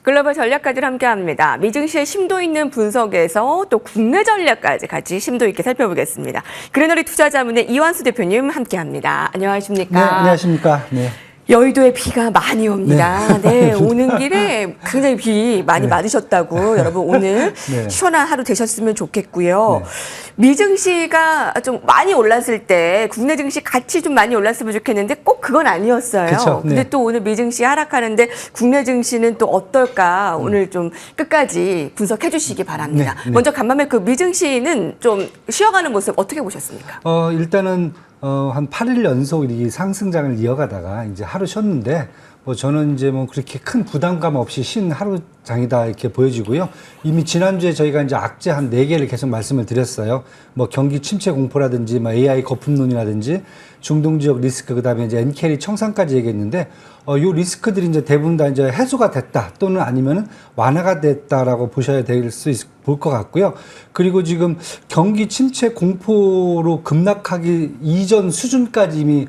글로벌 전략가들 함께합니다. 미증시의 심도 있는 분석에서 또 국내 전략까지 같이 심도 있게 살펴보겠습니다. 그레너리 투자자문의 이완수 대표님 함께합니다. 안녕하십니까? 네, 안녕하십니까? 네. 여의도에 비가 많이 옵니다. 네, 오는 길에 굉장히 비 많이 네. 맞으셨다고 여러분 오늘 네. 시원한 하루 되셨으면 좋겠고요. 네. 미증시가 좀 많이 올랐을 때 국내 증시 같이 좀 많이 올랐으면 좋겠는데 꼭 그건 아니었어요. 그쵸, 근데 네. 또 오늘 미증시 하락하는데 국내 증시는 또 어떨까 오늘 좀 끝까지 분석해 주시기 바랍니다. 네, 네. 먼저 간밤에 그 미증시는 좀 쉬어가는 모습 어떻게 보셨습니까? 일단은 한 8일 연속 이 상승장을 이어가다가 이제 하루 쉬었는데 저는 이제 그렇게 큰 부담감 없이 쉰 하루장이다 이렇게 보여지고요. 이미 지난주에 저희가 이제 악재 한 4개를 계속 말씀을 드렸어요. 경기 침체 공포라든지 AI 거품론이라든지 중동 지역 리스크 그다음에 이제 엔캐리 청산까지 얘기했는데 요 리스크들이 이제 대부분 다 이제 해소가 됐다 또는 아니면은 완화가 됐다라고 보셔야 될 수 볼 것 같고요. 그리고 지금 경기 침체 공포로 급락하기 이전 수준까지 이미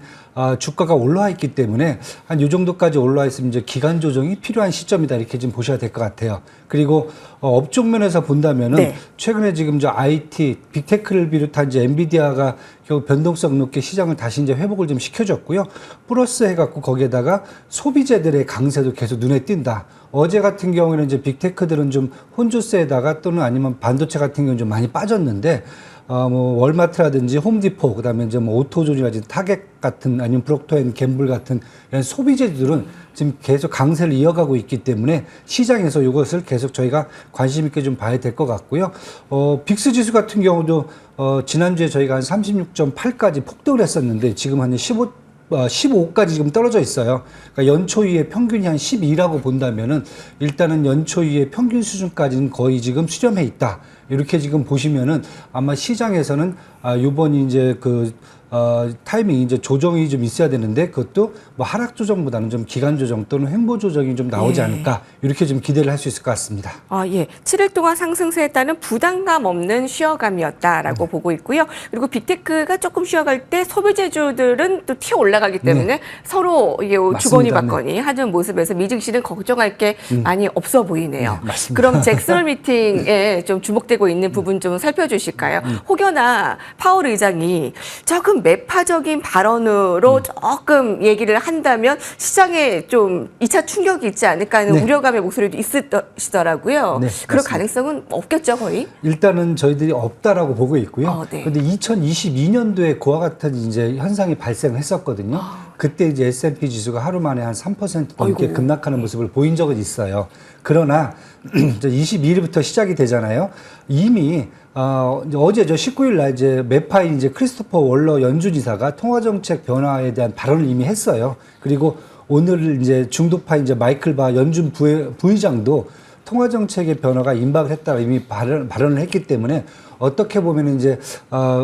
주가가 올라와 있기 때문에 한 요 정도까지 올라와 있으면 이제 기간 조정이 필요한 시점이다 이렇게 좀 보셔야 될 것 같아요. 그리고 업종 면에서 본다면은 네. 최근에 지금 IT, 빅테크를 비롯한 이제 엔비디아가 결국 변동성 높게 시장을 다시 이제 회복을 좀 시켜줬고요. 플러스 해갖고 거기에다가 소비재들의 강세도 계속 눈에 띈다. 어제 같은 경우에는 이제 빅테크들은 좀 혼조세에다가 또는 아니면 반도체 같은 경우는 좀 많이 빠졌는데 월마트라든지 홈디포, 그다음에 이제 오토존이라든지 타겟 같은 아니면 브록토앤 갬블 같은 이런 소비재들은 지금 계속 강세를 이어가고 있기 때문에 시장에서 이것을 계속 저희가 관심 있게 좀 봐야 될 것 같고요. 빅스 지수 같은 경우도 지난주에 저희가 한 36.8까지 폭등을 했었는데 지금 한 15까지 지금 떨어져 있어요. 그러니까 연초이의 평균이 한 12라고 본다면은 일단은 연초이의 평균 수준까지는 거의 지금 수렴해 있다. 이렇게 지금 보시면은 아마 시장에서는 요번이 이제 타이밍이 이제 조정이 좀 있어야 되는데 그것도 하락 조정보다는 좀 기간 조정 또는 횡보 조정이 좀 나오지 않을까 이렇게 좀 기대를 할 수 있을 것 같습니다. 7일 동안 상승세에 따른 부담감 없는 쉬어감이었다라고 보고 있고요. 그리고 빅테크가 조금 쉬어갈 때 소비재주들은 또 튀어 올라가기 때문에 서로 이게 주거니 받거니 하는 모습에서 미증시는 걱정할 게 많이 없어 보이네요. 맞습니다. 그럼 잭스홀 미팅에 좀 주목되고 있는 부분 좀 살펴주실까요? 혹여나 파월 의장이 조금 매파적인 발언으로 조금 얘기를 한다면 시장에 좀 2차 충격이 있지 않을까 하는 우려감의 목소리도 있으시더라고요. 네, 그럴 맞습니다. 가능성은 없겠죠, 거의? 일단은 저희들이 없다라고 보고 있고요. 네. 근데 2022년도에 그와 같은 이제 현상이 발생했었거든요. 그때 이제 S&P 지수가 하루 만에 한 3% 넘게 아이고. 급락하는 모습을 보인 적은 있어요. 그러나 22일부터 시작이 되잖아요. 이미 어제 19일 날 이제 매파인 이제 크리스토퍼 월러 연준이사가 통화정책 변화에 대한 발언을 이미 했어요. 그리고 오늘 이제 중도파 이제 마이클 바 연준 부의장도 통화정책의 변화가 임박을 했다고 이미 발언을 했기 때문에 어떻게 보면 이제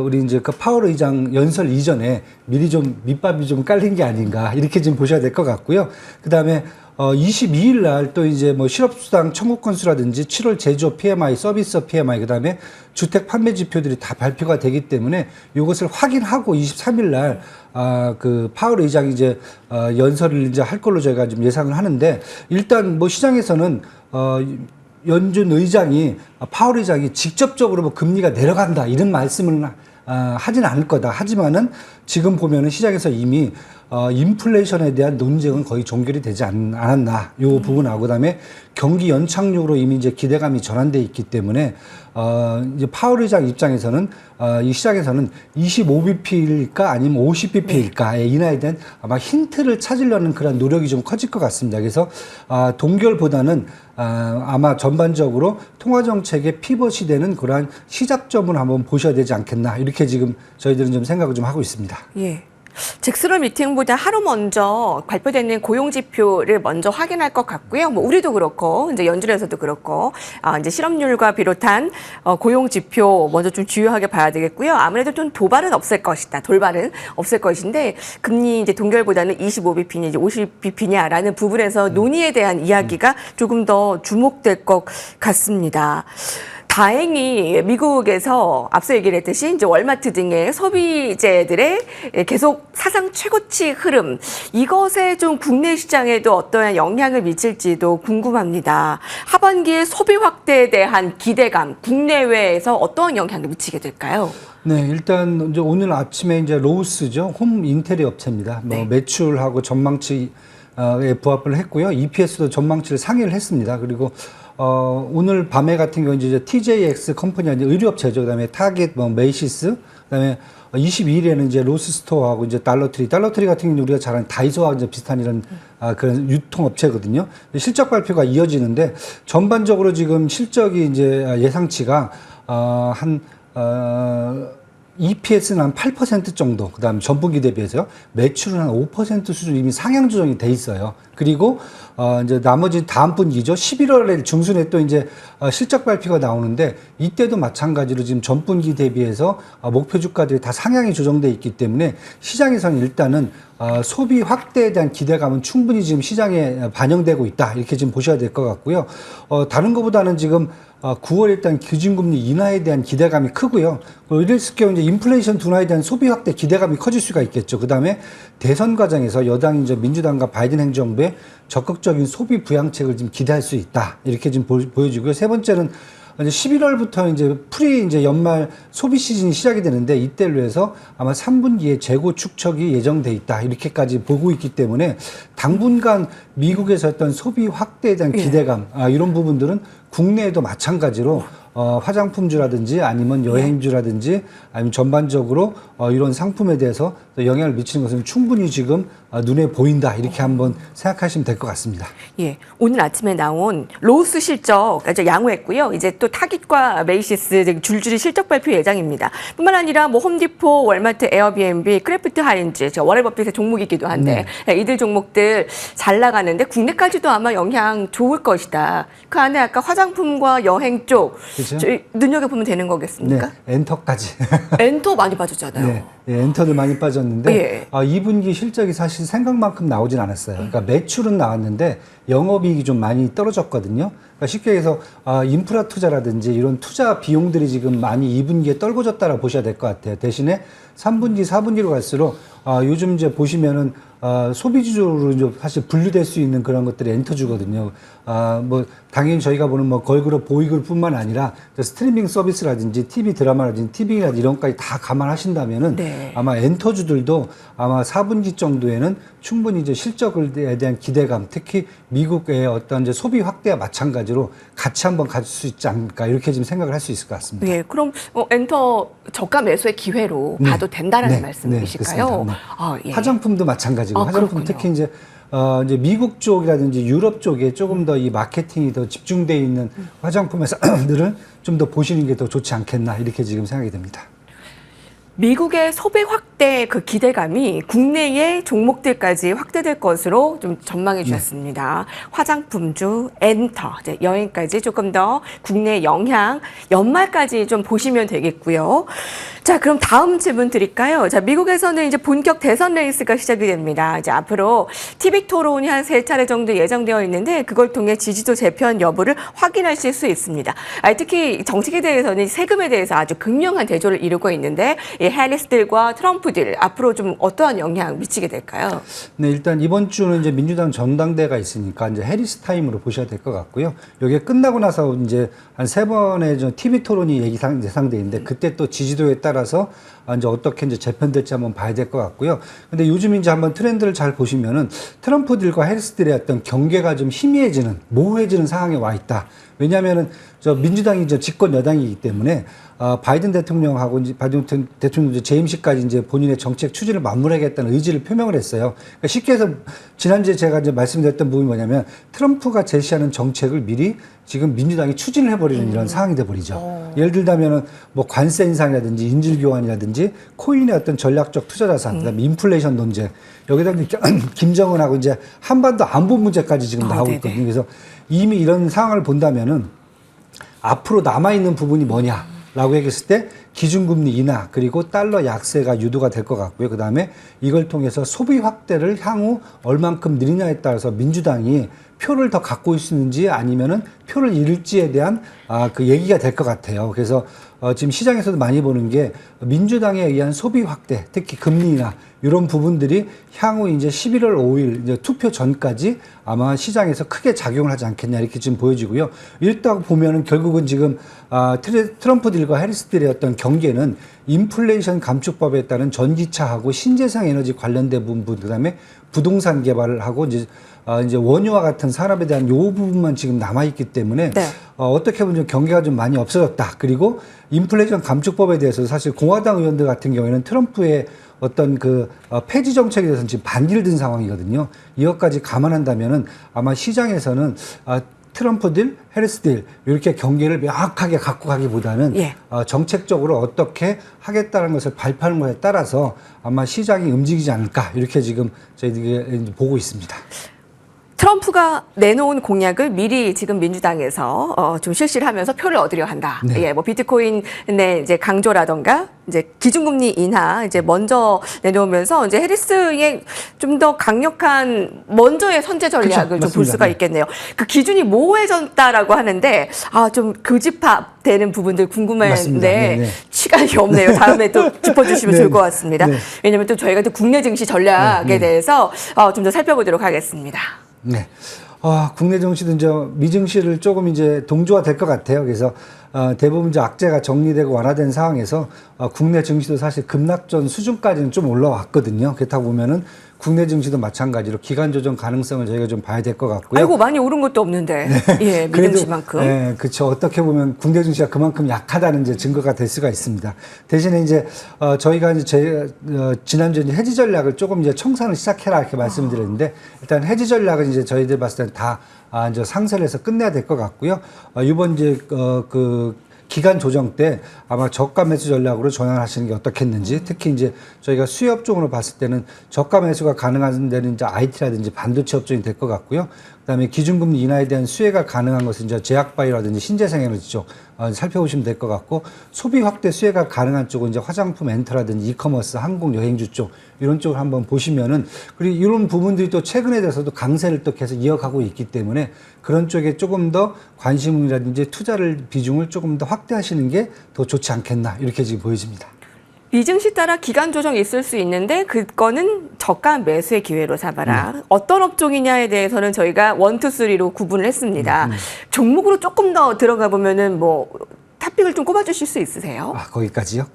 우리 이제 파월 의장 연설 이전에 미리 좀 밑밥이 좀 깔린 게 아닌가 이렇게 좀 보셔야 될 것 같고요. 그 다음에 22일 날 또 이제 실업수당 청구 건수라든지 7월 제조업 PMI, 서비스업 PMI, 그 다음에 주택 판매 지표들이 다 발표가 되기 때문에 이것을 확인하고 23일 날 파월 의장이 이제 연설을 이제 할 걸로 저희가 좀 예상을 하는데 일단 시장에서는 연준 의장이 파월 의장이 직접적으로 금리가 내려간다 이런 말씀을 하진 않을 거다. 하지만은 지금 보면은 시장에서 이미 인플레이션에 대한 논쟁은 거의 종결이 되지 않았나 요 부분하고 그다음에 경기 연착륙으로 이미 이제 기대감이 전환돼 있기 때문에 이제 파월 의장 입장에서는 이 시장에서는 25bp일까 아니면 50bp일까의 인하에 대한 아마 힌트를 찾으려는 그런 노력이 좀 커질 것 같습니다. 그래서 동결보다는 아마 전반적으로 통화 정책의 피벗이 되는 그러한 시작점을 한번 보셔야 되지 않겠나 이렇게 지금 저희들은 좀 생각을 좀 하고 있습니다. 예. 잭스홀 미팅보다 하루 먼저 발표되는 고용 지표를 먼저 확인할 것 같고요. 우리도 그렇고 이제 연준에서도 그렇고 이제 실업률과 비롯한 고용 지표 먼저 좀 주요하게 봐야 되겠고요. 아무래도 좀 돌발은 없을 것인데 금리 이제 동결보다는 25bp냐 이제 50bp냐라는 부분에서 논의에 대한 이야기가 조금 더 주목될 것 같습니다. 다행히 미국에서 앞서 얘기를 했듯이 이제 월마트 등의 소비재들의 계속 사상 최고치 흐름, 이것에 좀 국내 시장에도 어떠한 영향을 미칠지도 궁금합니다. 하반기에 소비 확대에 대한 기대감, 국내외에서 어떠한 영향을 미치게 될까요? 네, 일단 이제 오늘 아침에 이제 로우스죠. 홈 인테리어 업체입니다. 뭐 네. 매출하고 전망치에 부합을 했고요. EPS도 전망치를 상회를 했습니다. 그리고 오늘 밤에 같은 경우 이제 TJX 컴퍼니가 이제 의류업체죠. 그다음에 타겟, 뭐 메이시스, 그다음에 22일에는 이제 로스스토어하고 이제 달러트리 같은 경우는 우리가 잘 아는 다이소와 이제 비슷한 이런 그런 유통업체거든요. 실적 발표가 이어지는데 전반적으로 지금 실적이 이제 예상치가 EPS는 한 8% 정도, 그 다음에 전분기 대비해서 매출은 한 5% 수준 이미 상향 조정이 돼 있어요. 그리고, 이제 나머지 다음 분기죠. 11월에 중순에 또 이제 실적 발표가 나오는데 이때도 마찬가지로 지금 전분기 대비해서 목표 주가들이 다 상향이 조정돼 있기 때문에 시장에서는 일단은 소비 확대에 대한 기대감은 충분히 지금 시장에 반영되고 있다. 이렇게 지금 보셔야 될 것 같고요. 다른 것보다는 지금 9월 일단 기준금리 인하에 대한 기대감이 크고요. 이랬을 경우 이제 인플레이션 둔화에 대한 소비 확대 기대감이 커질 수가 있겠죠. 그 다음에 대선 과정에서 여당인 이제 민주당과 바이든 행정부의 적극적인 소비 부양책을 지금 기대할 수 있다. 이렇게 지금 보여지고요. 세 번째는 이제 11월부터 이제 연말 소비 시즌이 시작이 되는데 이때로 해서 아마 3분기에 재고 축적이 예정돼 있다. 이렇게까지 보고 있기 때문에 당분간 미국에서 어떤 소비 확대에 대한 기대감, 이런 부분들은 국내에도 마찬가지로 화장품주라든지 아니면 여행주라든지 아니면 전반적으로 이런 상품에 대해서 영향을 미치는 것은 충분히 지금 눈에 보인다. 이렇게 한번 생각하시면 될 것 같습니다. 예, 오늘 아침에 나온 로스 실적 아주 양호했고요. 이제 또 타깃과 메이시스 줄줄이 실적 발표 예정입니다. 뿐만 아니라 뭐 홈디포, 월마트, 에어비앤비, 크래프트 하인즈, 워렌버핏의 종목이기도 한데 이들 종목들 잘 나가는데 국내까지도 아마 영향 좋을 것이다. 그 안에 아까 화장품과 여행 쪽 그렇죠? 눈여겨보면 되는 거겠습니까? 네, 엔터까지. 엔터 많이 빠졌잖아요. 네, 엔터도 많이 빠졌는데 예. 2분기 실적이 사실 생각만큼 나오진 않았어요. 그러니까 매출은 나왔는데 영업이익이 좀 많이 떨어졌거든요. 그러니까 쉽게 해서 인프라 투자라든지 이런 투자 비용들이 지금 많이 2분기에 떨궈졌다라고 보셔야 될 것 같아요. 대신에 3분기, 4분기로 갈수록 요즘 이제 보시면은 소비주로 이제 사실 분류될 수 있는 그런 것들이 엔터주거든요. 뭐 당연히 저희가 보는 뭐 걸그룹, 보이그룹뿐만 아니라 스트리밍 서비스라든지 TV 드라마라든지 TV라든지 이런 것까지 다 감안하신다면은 네. 아마 엔터주들도 아마 4분기 정도에는 충분히 이제 실적에 대한 기대감, 특히 미국의 어떤 이제 소비 확대와 마찬가지로 같이 한번 가질 수 있지 않을까 이렇게 지금 생각을 할 수 있을 것 같습니다. 예, 그럼 엔터 저가 매수의 기회로 봐도 된다라는 네, 말씀이실까요? 네, 예. 화장품도 마찬가지고 화장품 그렇군요. 특히 이제 미국 쪽이라든지 유럽 쪽에 조금 더 이 마케팅이 더 집중돼 있는 화장품 회사들을 좀 더 보시는 게 더 좋지 않겠나 이렇게 지금 생각이 됩니다. 미국의 소비 확대 그 기대감이 국내의 종목들까지 확대될 것으로 좀 전망해 주셨습니다. 화장품주, 엔터, 이제 여행까지 조금 더 국내 영향 연말까지 좀 보시면 되겠고요. 자, 그럼 다음 질문 드릴까요? 자, 미국에서는 이제 본격 대선 레이스가 시작이 됩니다. 이제 앞으로 TV 토론이 한 3차례 정도 예정되어 있는데 그걸 통해 지지도 재편 여부를 확인하실 수 있습니다. 특히 정책에 대해서는 세금에 대해서 아주 극명한 대조를 이루고 있는데 이 해리스들과 트럼프들 앞으로 좀 어떠한 영향 미치게 될까요? 네, 일단 이번 주는 이제 민주당 전당대회가 있으니까 이제 해리스 타임으로 보셔야 될 것 같고요. 여기 끝나고 나서 이제 한 3번의 TV 토론이 예상돼 있는데 그때 또 지지도에 따라서 이제 어떻게 이제 재편될지 한번 봐야 될 것 같고요. 근데 요즘 이제 한번 트렌드를 잘 보시면은 트럼프들과 해리스들의 어떤 경계가 좀 희미해지는, 모호해지는 상황에 와 있다. 왜냐하면은 민주당이 이제 집권 여당이기 때문에 바이든 대통령하고 이제 바이든 대통령 재임식까지 이제 본인의 정책 추진을 마무리하겠다는 의지를 표명을 했어요. 그러니까 쉽게 해서 지난주에 제가 이제 말씀드렸던 부분이 뭐냐면 트럼프가 제시하는 정책을 미리 지금 민주당이 추진을 해버리는 이런 상황이 돼버리죠. 예를 들자면은 뭐 관세 인상이라든지 인질 교환이라든지 코인의 어떤 전략적 투자 자산, 그다음에 인플레이션 논제 여기다 김정은하고 이제 한반도 안보 문제까지 지금 나오고 있거든요. 그래서 이미 이런 상황을 본다면은 앞으로 남아있는 부분이 뭐냐. 라고 얘기했을 때 기준금리 인하 그리고 달러 약세가 유도가 될 것 같고요. 그다음에 이걸 통해서 소비 확대를 향후 얼만큼 느리냐에 따라서 민주당이 표를 더 갖고 있는지 아니면은 표를 잃을지에 대한 그 얘기가 될 것 같아요. 그래서 지금 시장에서도 많이 보는 게 민주당에 의한 소비 확대, 특히 금리 인하 이런 부분들이 향후 이제 11월 5일 이제 투표 전까지 아마 시장에서 크게 작용을 하지 않겠냐 이렇게 지금 보여지고요. 일단 보면은 결국은 지금 트럼프 딜과 해리스 딜의 어떤 경계는 인플레이션 감축법에 따른 전기차하고 신재생 에너지 관련된 부분, 그다음에 부동산 개발을 하고 이제 원유와 같은 산업에 대한 요 부분만 지금 남아있기 때문에 네. 어떻게 보면 경계가 좀 많이 없어졌다. 그리고 인플레이션 감축법에 대해서 사실 공화당 의원들 같은 경우에는 트럼프의 어떤 폐지 정책에 대해서는 지금 반기를 든 상황이거든요. 이것까지 감안한다면은 아마 시장에서는 트럼프 딜, 해리스 딜 이렇게 경계를 명확하게 갖고 가기보다는 예. 정책적으로 어떻게 하겠다는 것을 발표하는 것에 따라서 아마 시장이 움직이지 않을까 이렇게 지금 저희들이 보고 있습니다. 트럼프가 내놓은 공약을 미리 지금 민주당에서 좀 실시를 하면서 표를 얻으려 한다. 네. 예, 뭐 비트코인의 이제 강조라던가 이제 기준금리 인하 이제 먼저 내놓으면서 이제 해리스의 좀 더 강력한 먼저의 선제 전략을 좀 볼 맞습니다. 수가 네. 있겠네요. 그 기준이 모호해졌다라고 하는데 좀 교집합되는 부분들 궁금한데 맞습니다. 네, 네. 시간이 없네요. 다음에 또 짚어주시면 네, 좋을 것 같습니다. 네. 왜냐하면 또 저희가 또 국내 증시 전략에 대해서 좀 더 살펴보도록 하겠습니다. 네. 국내 증시도 이제 미증시를 조금 이제 동조화 될 것 같아요. 그래서 대부분 이제 악재가 정리되고 완화된 상황에서 국내 증시도 사실 급락전 수준까지는 좀 올라왔거든요. 그렇다 보면은 국내 증시도 마찬가지로 기간 조정 가능성을 저희가 좀 봐야 될 것 같고요. 아이고 많이 오른 것도 없는데 예, 미증시만큼. 네, 그렇죠. 어떻게 보면 국내 증시가 그만큼 약하다는 이제 증거가 될 수가 있습니다. 대신에 이제 저희가 이제 지난주에 이제 해지 전략을 조금 이제 청산을 시작해라 이렇게 말씀을 드렸는데 일단 해지 전략은 이제 저희들 봤을 때는 다 이제 상세를 해서 끝내야 될 것 같고요. 이번 이제 기간 조정 때 아마 저가 매수 전략으로 전환하시는 게 어떻겠는지, 특히 이제 저희가 수요 업종으로 봤을 때는 저가 매수가 가능한 데는 이제 IT라든지 반도체 업종이 될 것 같고요. 그다음에 기준금리 인하에 대한 수혜가 가능한 것은 이제 제약바이오라든지 신재생에너지 쪽 살펴보시면 될 것 같고, 소비 확대 수혜가 가능한 쪽은 이제 화장품, 엔터라든지 이커머스, 항공, 여행주 쪽 이런 쪽을 한번 보시면은, 그리고 이런 부분들이 또 최근에 돼서도 강세를 또 계속 이어가고 있기 때문에 그런 쪽에 조금 더 관심이라든지 투자를 비중을 조금 더 확대하시는 게 더 좋지 않겠나 이렇게 지금 보여집니다. 미증시 따라 기간 조정이 있을 수 있는데 그거는 저가 매수의 기회로 삼아라. 어떤 업종이냐에 대해서는 저희가 1, 2, 3로 구분을 했습니다. 종목으로 조금 더 들어가 보면은 뭐 탑픽을 좀 꼽아주실 수 있으세요? 거기까지요?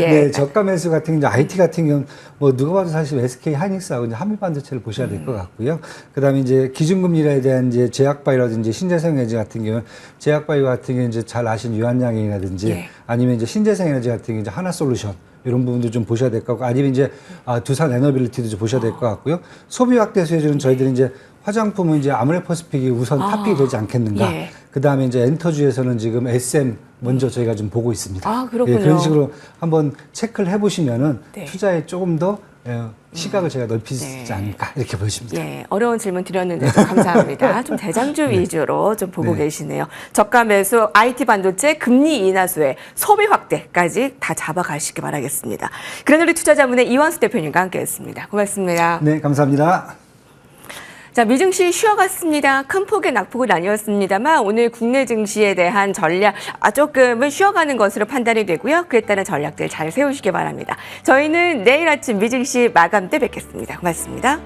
예. 네, 저가 매수 같은 경우, IT 같은 경우는 뭐 누가 봐도 사실 SK 하이닉스하고 이제 한미반도체를 보셔야 될 것 같고요. 그다음에 이제 기준금리에 대한 이제 제약바이오라든지 신재생에너지 같은 경우는 제약바이오 같은 경우 이제 잘 아시는 유한양행이라든지 예. 아니면 아니면 이제 신재생에너지 같은 경우 이제 하나솔루션 이런 부분도 좀 보셔야 될 것 같고, 아니면 이제 두산 에너빌리티도 좀 보셔야 될 것 같고요. 소비 확대 수혜주는 저희들이 이제 화장품은 이제 아모레퍼시픽이 우선 탑픽이 되지 않겠는가. 예. 그 다음에 이제 엔터주에서는 지금 SM 먼저 저희가 좀 보고 있습니다. 그렇군요. 그런 식으로 한번 체크를 해보시면은 네. 투자에 조금 더 시각을 제가 넓히지 않을까 이렇게 보여집니다. 예, 어려운 질문 드렸는데 감사합니다. 좀 대장주 위주로 좀 보고 계시네요. 저가 매수, IT 반도체, 금리 인하 수혜, 소비 확대까지 다 잡아가시기 바라겠습니다. 그랜드리 투자자문의 이완수 대표님과 함께했습니다. 고맙습니다. 네, 감사합니다. 자, 미증시 쉬어갔습니다. 큰 폭의 낙폭은 아니었습니다만 오늘 국내 증시에 대한 전략 조금은 쉬어가는 것으로 판단이 되고요. 그에 따른 전략들 잘 세우시기 바랍니다. 저희는 내일 아침 미증시 마감 때 뵙겠습니다. 고맙습니다.